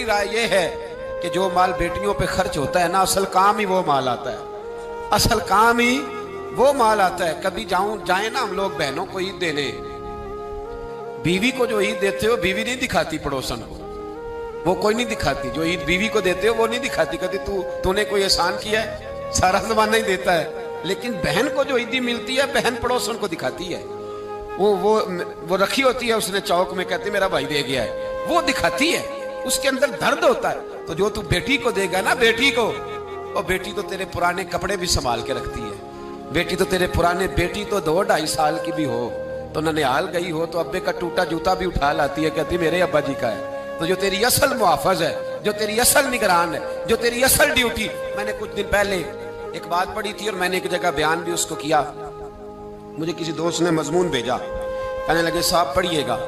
میری رائے یہ ہے کہ جو مال بیٹیوں پہ خرچ ہوتا ہے نا، اصل کام ہی وہ مال آتا ہے، اصل کام ہی وہ مال آتا ہے۔ کبھی جائیں نا ہم لوگ بہنوں کو عید دینے، بیوی کو جو عید دیتے ہو بیوی نہیں دکھاتی پڑوسن کو، وہ کوئی نہیں دکھاتی۔ جو عید بیوی کو دیتے ہو وہ نہیں دکھاتی، کہتی تو نے کوئی احسان کیا ہے، سارا زمانہ ہی دیتا ہے۔ لیکن بہن کو جو عیدی ملتی ہے بہن پڑوسن کو دکھاتی ہے، وہ رکھی ہوتی ہے اس نے چوک میں، کہتی میرا بھائی دے گیا ہے، وہ دکھاتی ہے، اس کے اندر درد ہوتا ہے۔ تو جو تو بیٹی کو دے گا نا، بیٹی کو، اور بیٹی تو تیرے پرانے کپڑے بھی سنبھال کے رکھتی ہے، بیٹی تو تیرے پرانے، بیٹی تو 2-2.5 سال کی بھی ہو تو ننیال گئی ہو تو ابے کا ٹوٹا جوتا بھی اٹھا لاتی ہے، کہتی میرے ابا جی کا ہے۔ تو جو تیری اصل محافظ ہے، جو تیری اصل نگران ہے، جو تیری اصل ڈیوٹی، میں نے کچھ دن پہلے ایک بات پڑھی تھی اور میں نے ایک جگہ بیان بھی اس کو کیا، مجھے کسی دوست نے مضمون بھیجا، کہنے لگے صاحب پڑھیے گا۔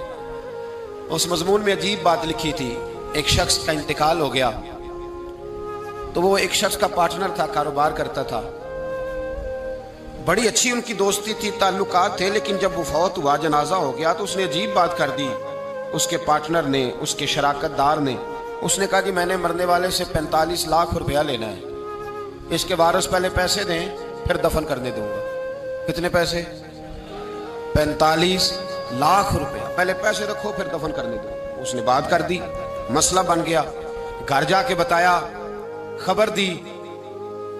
اس مضمون میں عجیب بات لکھی تھی، ایک شخص کا انتقال ہو گیا تو وہ ایک شخص کا پارٹنر تھا، کاروبار کرتا تھا، بڑی اچھی ان کی دوستی تھی، تعلقات تھے، لیکن جب وہ فوت ہوا، جنازہ ہو گیا، تو اس نے عجیب بات کر دی اس کے پارٹنر نے، اس کے شراکت دار نے۔ اس نے کہا کہ میں نے مرنے والے سے 45 لاکھ روپیہ لینا ہے، اس کے وارث پہلے پیسے دیں پھر دفن کرنے دوں گا۔ کتنے پیسے؟ 45 لاکھ روپیہ، پہلے پیسے رکھو پھر دفن کرنے دو۔ اس نے بات کر دی، مسئلہ بن گیا، گھر جا کے بتایا، خبر دی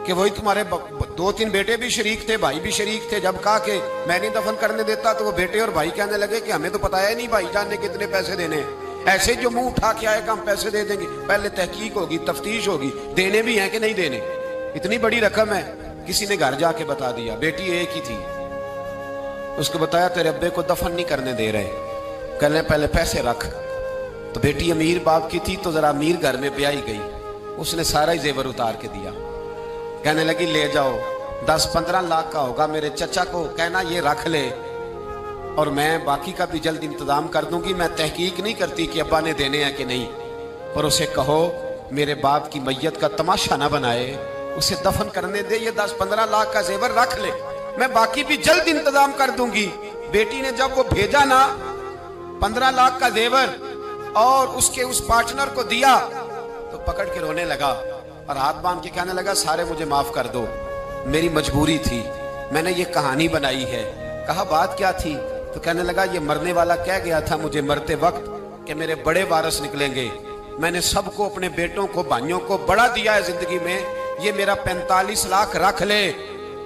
کہ وہی تمہارے 2-3 بیٹے بھی شریک تھے، بھائی بھی شریک تھے۔ جب کہا کہ میں نہیں دفن کرنے دیتا تو وہ بیٹے اور بھائی کہنے لگے کہ ہمیں تو پتا ہے نہیں بھائی جان نے کتنے پیسے دینے ہیں، ایسے جو منہ اٹھا کے آئے گا ہم پیسے دے دیں گے، پہلے تحقیق ہوگی، تفتیش ہوگی، دینے بھی ہیں کہ نہیں دینے، اتنی بڑی رقم ہے۔ کسی نے گھر جا کے بتا دیا، بیٹی ایک ہی تھی، اس کو بتایا تیرے ابے کو دفن نہیں کرنے دے رہے، کہنے پہلے پیسے رکھ۔ تو بیٹی امیر باپ کی تھی تو ذرا امیر گھر میں بیائی گئی، اس نے سارا ہی زیور اتار کے دیا، کہنے لگی لے جاؤ، 10-15 لاکھ کا ہوگا، میرے چچا کو کہنا یہ رکھ لے اور میں باقی کا بھی جلد انتظام کر دوں گی، میں تحقیق نہیں کرتی کہ ابا نے دینے ہیں کہ نہیں، اور اسے کہو میرے باپ کی میت کا تماشا نہ بنائے، اسے دفن کرنے دے، یہ 10-15 لاکھ کا زیور رکھ لے، میں باقی بھی جلد انتظام کر دوں گی۔ بیٹی نے جب وہ بھیجا نا 15 لاکھ کا زیور اور اس کے اس پارٹنر کو دیا تو پکڑ کے رونے لگا اور ہاتھ باندھ کے کہنے لگا سارے مجھے معاف کر دو، میری مجبوری تھی، میں نے یہ کہانی بنائی ہے۔ کہا بات کیا تھی؟ تو کہنے لگا یہ مرنے والا کہہ گیا تھا مجھے مرتے وقت کہ میرے بڑے وارث نکلیں گے، میں نے سب کو، اپنے بیٹوں کو، بھائیوں کو بڑا دیا ہے زندگی میں، یہ میرا 45 لاکھ رکھ لے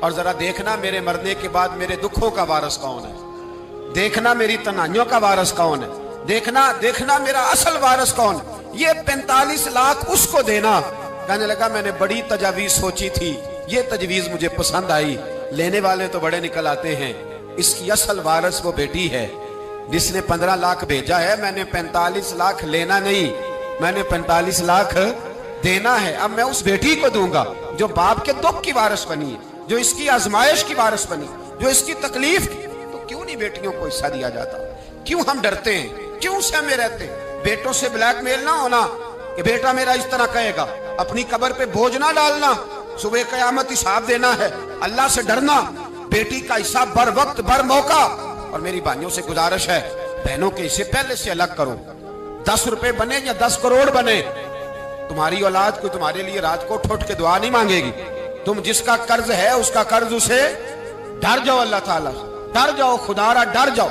اور ذرا دیکھنا میرے مرنے کے بعد میرے دکھوں کا وارث کون ہے، دیکھنا میری تنہائیوں کا وارث کون ہے، دیکھنا میرا اصل وارث کون، یہ 45 لاکھ اس کو دینا۔ کہنے لگا میں نے بڑی تجاویز سوچی تھی، یہ تجویز مجھے پسند آئی، لینے والے تو بڑے نکل آتے ہیں، اس کی اصل وارث وہ بیٹی ہے جس نے 15 لاکھ بھیجا ہے، میں نے 45 لاکھ لینا نہیں، میں نے 45 لاکھ دینا ہے۔ اب میں اس بیٹی کو دوں گا جو باپ کے دکھ کی وارث بنی ہے، جو اس کی آزمائش کی وارث بنی، جو اس کی تکلیف کی۔ تو کیوں نہیں بیٹیوں کو حصہ دیا جاتا؟ کیوں ہم ڈرتے ہیں؟ کیوں سہمے رہتے ہیں؟ بیٹوں سے بلیک میل نہ ہونا کہ بیٹا میرا اس طرح کہے گا، اپنی قبر پہ بوجھ نہ ڈالنا، صبح قیامت حساب دینا ہے، اللہ سے ڈرنا، بیٹی کا حصہ بر وقت بر موقع۔ اور میری بھائیوں سے گزارش ہے بہنوں کے حصے پہلے سے الگ کرو، 10 روپے بنے یا 10 کروڑ بنے، تمہاری اولاد کو تمہارے لیے رات کو اٹھ کے دعا نہیں مانگے گی، تم جس کا قرض ہے اس کا قرض اسے ڈر جاؤ، اللہ تعالیٰ ڈر جاؤ، خدا را ڈر جاؤ۔